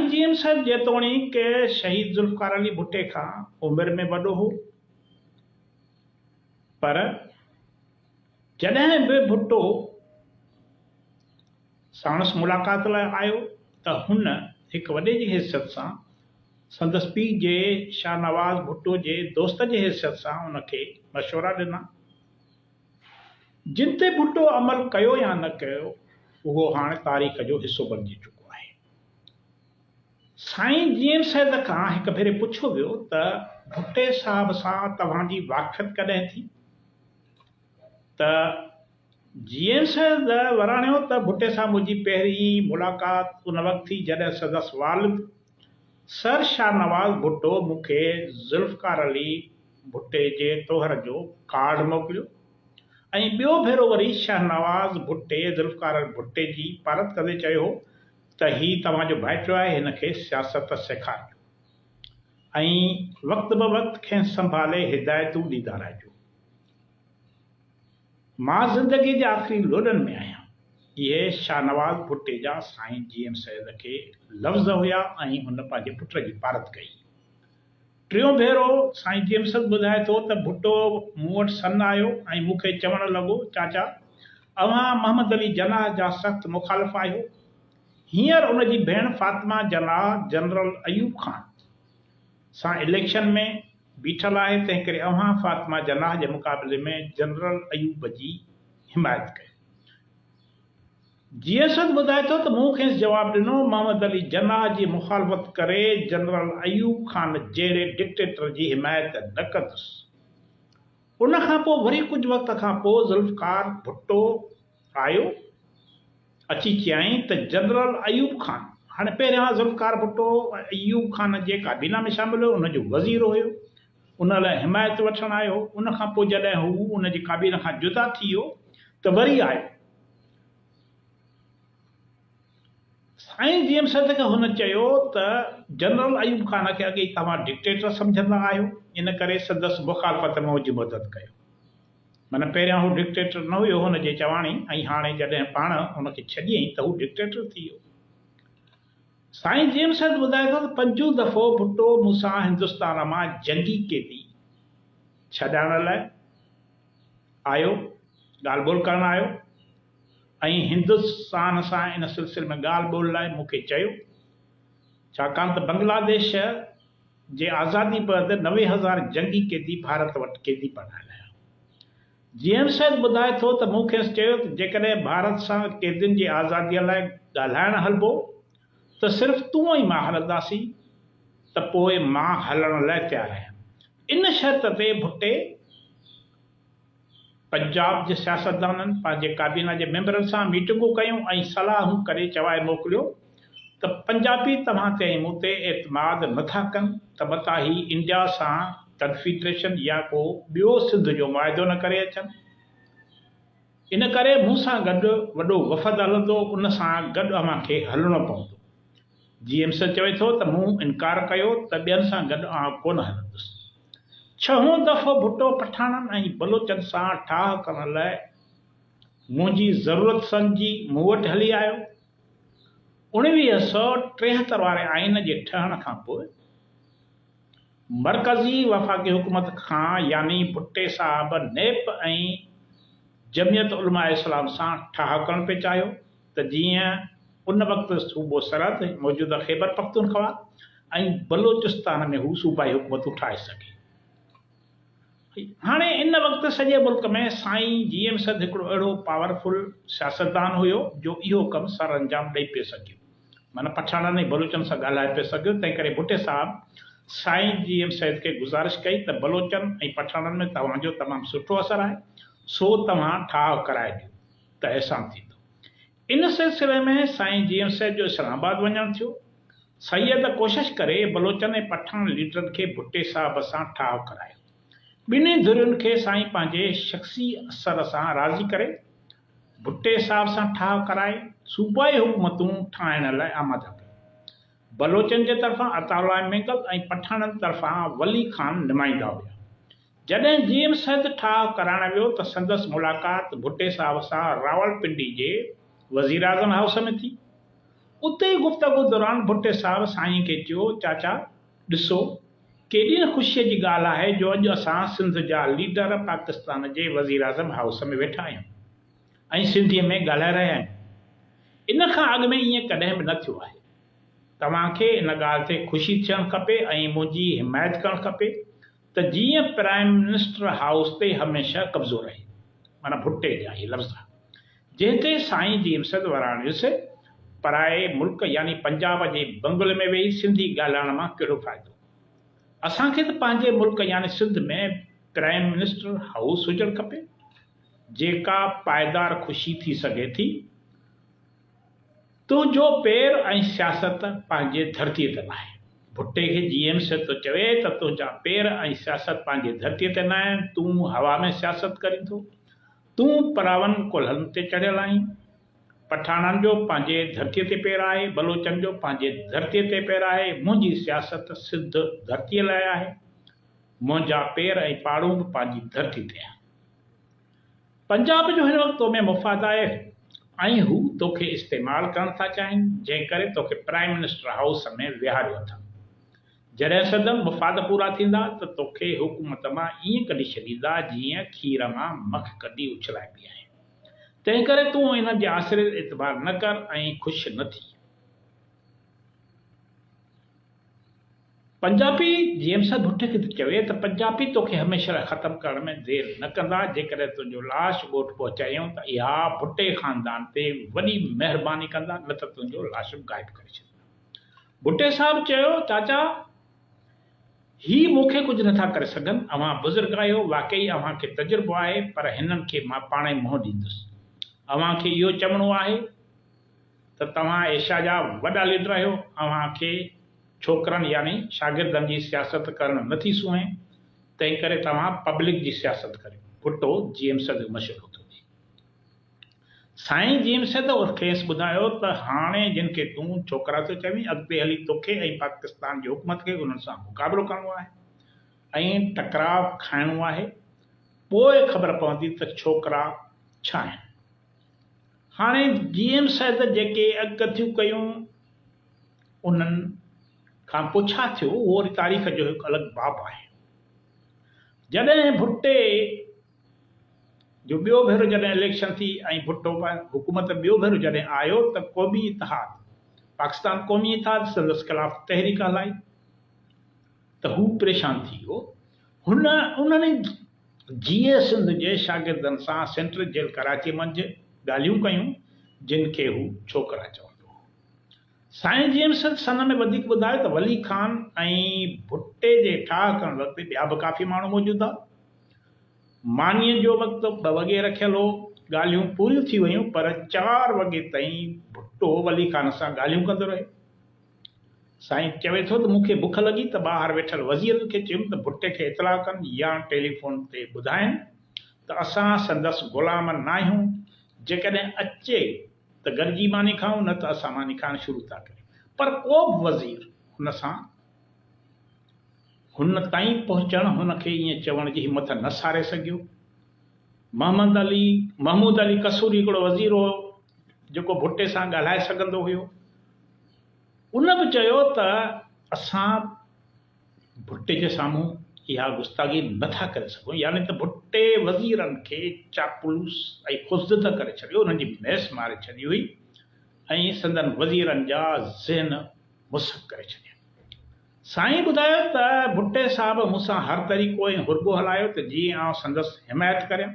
साईं जीएम साहिब जेतोणीक शहीद जुल्फ़िकार अली भुट्टे खां उमिरि में वॾो हो, पर जॾहिं बि भुट्टो साणुसि मुलाक़ात लाइ आयो त हुन हिकु वॾे जी हैसियत सां संदसि पीउ जे शाहनवाज़ भुट्टो जे दोस्त जी हैसियत सां उनखे मशवरा ॾिना। जिन ते भुट्टो अमल कयो या न कयो उहो हाणे तारीख़ जो हिसो बणिजी चुको आहे। साईं जीएम साहिब खां हिकु भेरे पुछियो वियो त भुट्टे साहिब सां तव्हांजी वाक़फ़ियत कॾहिं थी? त जीएम साहिब वराणियो त भुट्टे सां मुंहिंजी पहिरीं मुलाक़ात उन वक़्तु थी जॾहिं संदसि वालिद सर शाहनवाज़ भुट्टो मूंखे जुल्फ़िकार अली भुट्टे जे तोहर जो कार्ड मोकिलियो ऐं ॿियो भेरो वरी शाहनवाज़ भुट्टे जुल्फ़िकार अली भुट्टे जी पारत कंदे चयो त ही तव्हांजो भाइटियो आहे, हिनखे सियासत सेखारियो ऐं वक़्त ब वक़्त खेसि संभाले हिदायतूं ॾींदा रहिजो। मां ज़िंदगी जे आख़िरी लोॾनि में आहियां। इहे शाहनवाज़ भुट्टे जा साईं जीएम साहिब खे लफ़्ज़ हुया ऐं हुन पंहिंजे पुट जी पारत कई। टियों भेरो साईं जीएम साहिब ॿुधाए थो त भुट्टो मूं वटि सन आयो ऐं मूंखे चवणु लॻो, चाचा अव्हां मोहम्मद अली जनाह जा सख़्तु मुखालिफ़ आहियो। हींअर उन जी भेण फातिमा जनाह जनरल अयूब ख़ान सां इलेक्शन में बीठल आहे, तंहिं करे अव्हां फातिमा जनाह जे मुक़ाबले में जनरल अयूब जी हिमायत कयो। जीएम साहिब ॿुधाए थो त मूं खेसि जवाबु ॾिनो, मोहम्मद अली जनाह जी मुखालफ़त करे जनरल अयूब ख़ान जहिड़े डिक्टेटर जी हिमायत न कंदुसि। उन खां पोइ वरी कुझु वक़्त खां पोइ जुल्फ़िकार भुट्टो आयो, अची चयाईं त जनरल अयूब ख़ान हाणे पहिरियां जुल्फ़िकार भुट्टो अयूब ख़ान जे काबीना में शामिल हुयो, उनजो वज़ीर हुयो, उन लाइ हिमायत वठणु आयो। उन खां पोइ जॾहिं हू उन जी काबीना खां जुदा थी वियो त वरी आयो। साईं जीएम साहिब खे हुन चयो त जनरल अयूब ख़ान खे अॻे तव्हां डिक्टेटर सम्झंदा आहियो, इन करे संदसि मुखालफ़त में मुंहिंजी मदद कयो। माना पहिरियां हू डिक्टेटर न हुयो हुनजे चवाणी, ऐं हाणे जॾहिं पाण हुनखे छॾियईं त हू डिक्टेटर थी वियो। साईं जीएम साहिब ॿुधाए थो त 5 दफ़ो भुट्टो मूंसां हिंदुस्तान मां जंगी कैदी छॾाइण लाइ आयो, ॻाल्हि ॿोल करणु आयो ऐं हिंदुस्तान सां इन सिलसिले में ॻाल्हि ॿोल लाइ मूंखे चयो, छाकाणि त बांग्लादेश जे आज़ादी बैदि 90,000 जंगी कैदी भारत वटि कैदी पढ़ाइण आया। जीएम साहिब ॿुधाए थो त मूं खेसि चयो त जेकॾहिं भारत सां कैदियुनि जी आज़ादीअ लाइ ॻाल्हाइण हलिबो त सिर्फ़ु तूं ऐं मां हलंदासीं, त पोइ मां हलण लाइ तयारु आहियां। इन शर्त ते भुट्टे पंजाब जे सियासतदाननि पंहिंजे काबीना जे मेंबरनि सां मीटिंगूं कयूं ऐं सलाहूं करे चवाए मोकिलियो त पंजाबी तव्हां ते ऐं मूं ते एतमाद नथा कनि त मता ही इंडिया सां कन्फीडरेशन या को ॿियो सिंध जो मुआइदो न करे अचनि। इन करे मूं सां गॾु वॾो वफ़द हलंदो, उन सां गॾु अव्हांखे हलणो पवंदो। जीएम साहिब चवे थो त मूं इनकार कयो त ॿियनि सां गॾु आउं कोन हलंदुसि। 6हों दफ़ो भुट्टो पठाणनि ऐं बलोचनि सां ठाह करण लाइ मुंहिंजी ज़रूरत सम्झी मूं वटि हली आयो। 1973 वारे आइन जे ठहण खां पोइ मरकज़ी वफ़ाक़ी हुकूमत खां यानी भुट्टे साहब नेप ऐं जमियत उलमा इस्लाम सां ठाह करणु पिए चाहियो त जीअं उन वक़्तु सूबो सरहद मौजूदा ख़ैबर पख्तूनख्वा ऐं बलोचिस्तान में हू सूबाई हुकूमतूं ठाहे सघे। हाणे इन वक़्तु सॼे मुल्क में साईं जीएम साहिब हिकिड़ो अहिड़ो पावरफुल सियासतदान हुयो जो इहो कमु सर अंजाम ॾेई पिए सघियो, माना पठाणनि ऐं बलोचनि सां ॻाल्हाए पिए सघियो। तंहिं करे भुट्टे साहिब साईं जीएम साहिब खे गुज़ारिश कई त बलोचनि ऐं पठाणनि में तव्हांजो तमामु सुठो असरु आहे, सो तव्हां ठाह कराए ॾियो त अहसान थींदो। इन सिलसिले में साईं जीएम साहिब जो इस्लामाबाद वञणु थियो। सैयद कोशिश करे बलोचनि ऐं पठान लीडरनि खे भुट्टे साहिब सां ठाह करायो। ॿिन्ही धुरियुनि खे साईं पंहिंजे शख़्सी असर सां राज़ी करे भुट्टे साहिब सां ठाह कराए सूबाई हुकूमतूं ठाहिण लाइ आमादा कयो। बलोचनि जे तरफ़ां अताउल्लाह मेंगल ऐं पठाणनि तरफ़ां वली खान नुमाइंदा हुआ। जॾहिं जीएम साहिब ठाह कराइण वियो त संदसि मुलाक़ात भुट्टे साहिब सां रावलपिंडी जे वज़ीर आज़म हाउस में थी। उते गुफ़्तगू दौरान भुट्टे साहब साईं खे चयो, चाचा ॾिसो केॾी न ख़ुशीअ जी ॻाल्हि आहे जो अॼु असां सिंध जा लीडर पाकिस्तान जे वज़ीर आज़म हाउस में वेठा आहियूं ऐं सिंधीअ में ॻाल्हाए रहिया आहियूं। इन खां अॻु में ईअं कॾहिं बि न थियो आहे। तव्हांखे इन ॻाल्हि ते ख़ुशी थियणु खपे ऐं मुंहिंजी हिमायत करणु खपे त जीअं प्राइम मिनिस्टर हाउस ते हमेशह कब्ज़ो रहे। माना भुट्टे जा इहे लफ़्ज़ जंहिं ते साईं जीमसद वराणियुसि, पराए मुल्क यानी पंजाब जे बंगुल में वेही सिंधी ॻाल्हाइण मां कहिड़ो फ़ाइदो। असांखे त पंहिंजे मुल्क यानी सिंध में प्राइम मिनिस्टर हाउस हुजणु खपे जेका पायदार ख़ुशी थी सघे थी। तुंहिंजो पेर ऐं सियासत पंहिंजे धरतीअ ते न आहे। भुट्टे खे जीएमसी थो चवे त तुंहिंजा पेर ऐं सियासत पंहिंजे धरतीअ ते न आहिनि, तूं हवा में सियासत करीं थो। तूं परावनि कोल्हनि ते चढ़ियल आहीं। पठाणनि जो पंहिंजे धरतीअ ते पेर आहे, बलोचनि जो पंहिंजे धरतीअ ते पेर आहे। मुंहिंजी सियासत सिद्ध धरतीअ लाइ आहे। मुंहिंजा पेर ऐं पाड़ूं बि पंहिंजी धरती ते आहिनि। पंजाब जो हिन वक़्तु तो में मुफ़ाद आहे ऐं हू तोखे इस्तेमालु करणु था चाहिनि, जंहिं करे तोखे प्राइम मिनिस्टर हाउस में विहारियो अथनि। जॾहिं सदन मुफ़ाद पूरा थींदा त तोखे हुकूमत मां ईअं कढी छॾींदा जीअं खीर मां मख कढी उछलाइबी आहे। तंहिं करे तूं इन जे आसिरे एतबार न कर ऐं ख़ुशि न थी। पंजाबी जीएमसी भुट्टे खे चवे त पंजाबी तोखे हमेशह लाइ ख़तमु करण में देरि न कंदा। जेकॾहिं तुंहिंजो लाश ॻोठ पहुचायूं त इहा भुट्टे ख़ानदान ते वॾी महिरबानी कंदा, न त तुंहिंजो लाश गाइब करे छॾींदा। भुट्टे साहिबु चयो, चाचा ही मूंखे कुझु नथा करे सघनि। अव्हां बुज़ुर्ग आहियो, वाक़ई अव्हां खे तजुर्बो आहे, पर हिननि खे मां पाण ई मुंहुं ॾींदुसि। अव्हां खे इहो चवणो आहे त तव्हां एशिया जा वॾा लीडर आहियो। अव्हां खे छोकरनि यानी शागिर्दनि जी सियासत करणु नथी सुहे, तंहिं करे तव्हां पब्लिक जी सियासत करियो। भुट्टो जीएमसी मशवरो थो ॾे। साईं जीएमसी खेसि ॿुधायो त हाणे जिन खे तूं छोकिरा थो चवीं, अॻिते हली तोखे ऐं पाकिस्तान जी हुकूमत खे उन्हनि सां मुक़ाबिलो करणो आहे ऐं टकराव खाइणो आहे। पोइ ख़बर पवंदी त छोकिरा छा आहिनि। हाणे जीएमसी जेके अगकथियूं कयूं उन्हनि खां पोइ छा थियो, उहो वरी तारीख़ जो हिकु अलॻि बाब आहे। जॾहिं भुट्टे जो ॿियो भेरो जॾहिं इलेक्शन थी ऐं भुट्टो हुकूमत ॿियो भेरो जॾहिं आयो त क़ौमी इतिहाद पाकिस्तान क़ौमी इतिहाद संदसि ख़िलाफ़ तहरीक हलाई त हू परेशान थी वियो। उन्हनि जीए सिंध जे शागिर्दनि सां सेंट्रल जेल कराची मंझि ॻाल्हियूं कयूं जिन खे हू छोकिरा चवंदो हो। साईं जीएमसी सन में वधीक ॿुधायो त वली खान ऐं भुट्टे जे ठाह करण वक़्तु ॿिया बि काफ़ी माण्हू मौजूदु हुआ। मानीअ जो वक़्तु 2 वॻे रखियल हो। ॻाल्हियूं पूरियूं थी वियूं, पर 4 वॻे ताईं भुट्टो वली खान सां ॻाल्हियूं कंदो रहे। साईं चवे थो त मूंखे बुख लॻी त ॿाहिरि वेठल वज़ीरनि खे चयुमि त भुट्टे खे इतला कनि या टेलीफोन ते ॿुधाइनि त असां संदसि ग़ुलाम न आहियूं। जेकॾहिं अचे त गॾिजी मानी खाऊं, न त असां मानी खाइणु शुरू था कयूं। पर को बि वज़ीर हुन ताईं पहुचणु हुनखे ईअं चवण जी हिमत न सारे सघियो। महमूद अली कसूरी हिकिड़ो वज़ीर हो जेको भुट्टे सां ॻाल्हाए सघंदो हुयो। उन बि चयो त असां भुट्टे जे साम्हूं इहा गुस्तागी नथा करे सघूं। यानी त भुट्टे वज़ीरनि खे चापलूस ऐं खुज़द करे छॾियो, उन्हनि जी मैस मारे छॾी हुई ऐं संदन वज़ीरनि जा ज़हन मुसक करे छॾिया। साईं ॿुधायो त भुट्टे साहिब मूंसां हर तरीक़ो ऐं हुरबो हलायो त जीअं आउं संदसि हिमायत करियां।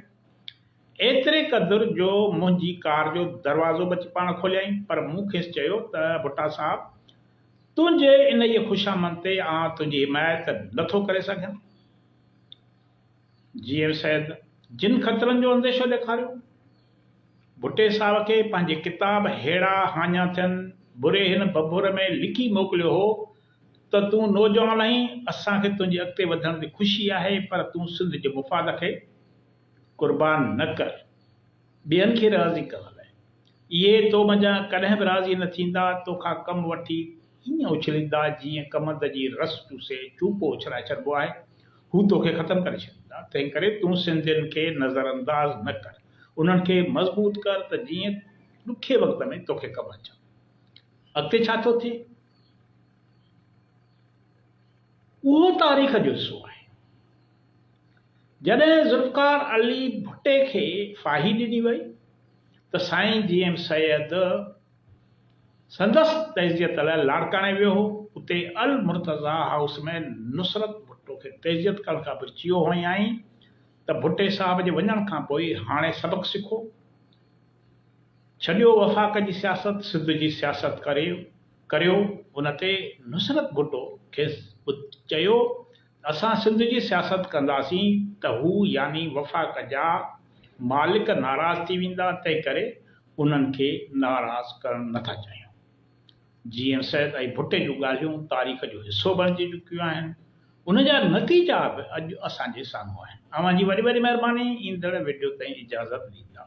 एतिरे क़दुरु जो मुंहिंजी कार जो दरवाज़ो बि अची पाण खोलियईं। पर मूं खेसि चयो त भुट्टा साहिब, तुंहिंजे इन ई ख़ुशामद ते आउं तुंहिंजी हिमायत नथो करे सघां। जीएमसी जिन ख़तरनि जो अंदेशो ॾेखारियो, भुट्टे साहिब खे पंहिंजे किताब हेड़ा हाञा थियनि बुरे हिन बबूर में लिखी मोकिलियो हो त तूं नौजवान आहीं, असांखे तुंहिंजे अॻिते वधण जी ख़ुशी आहे, पर तूं सिंध जे मुफ़ाद खे क़ुर्बान न कर। ॿियनि खे राज़ी करण लाइ इहे तो मञा कॾहिं बि राज़ी न थींदा। तोखां कमु वठी ईअं उछलींदा जीअं कमंद जी रस चूसे चूपो उछलाए छॾिबो आहे। हू तोखे ख़तमु करे छॾींदा। तंहिं करे तूं सिंधियुनि खे नज़रअंदाज़ न कर, उन्हनि खे मज़बूत कर त जीअं ॾुखे वक़्त में तोखे कमु अचनि। अॻिते छा थो थिए उहो तारीख़ जो हिसो आहे। जॾहिं ज़ुल्फ़िकार अली भुट्टे खे फाही ॾिनी वई त साईं जी एम सैयद संदसि तहज़ियत लाइ लाड़काणे वियो हो। उते अल मुर्तज़ा हाउस में नुसरत भुट्टो खे तहज़ियत करण खां पोइ चियो हुयईं त भुट्टे साहब जे वञण खां पोइ हाणे सबक़ सिखो, छॾियो वफ़ाक़ जी सियासत, सिंध जी सियासत करियो। उन ते नुसरत भुट्टो खे चयो असां सिंध जी सियासत कंदासीं त हू यानी वफ़ाक़ जा मालिक नाराज़ थी वेंदा, तंहिं करे उन्हनि खे नाराज़ करणु नथा चाहियूं। जीअं सैद ऐं भुट्टे जूं ॻाल्हियूं तारीख़ जो हिसो बणिजी चुकियूं आहिनि, उन जा नतीजा बि अॼु असांजे साम्हूं आहिनि। अव्हां जी वॾी वॾी महिरबानी। ईंदड़ वीडियो ताईं इजाज़त ॾींदा।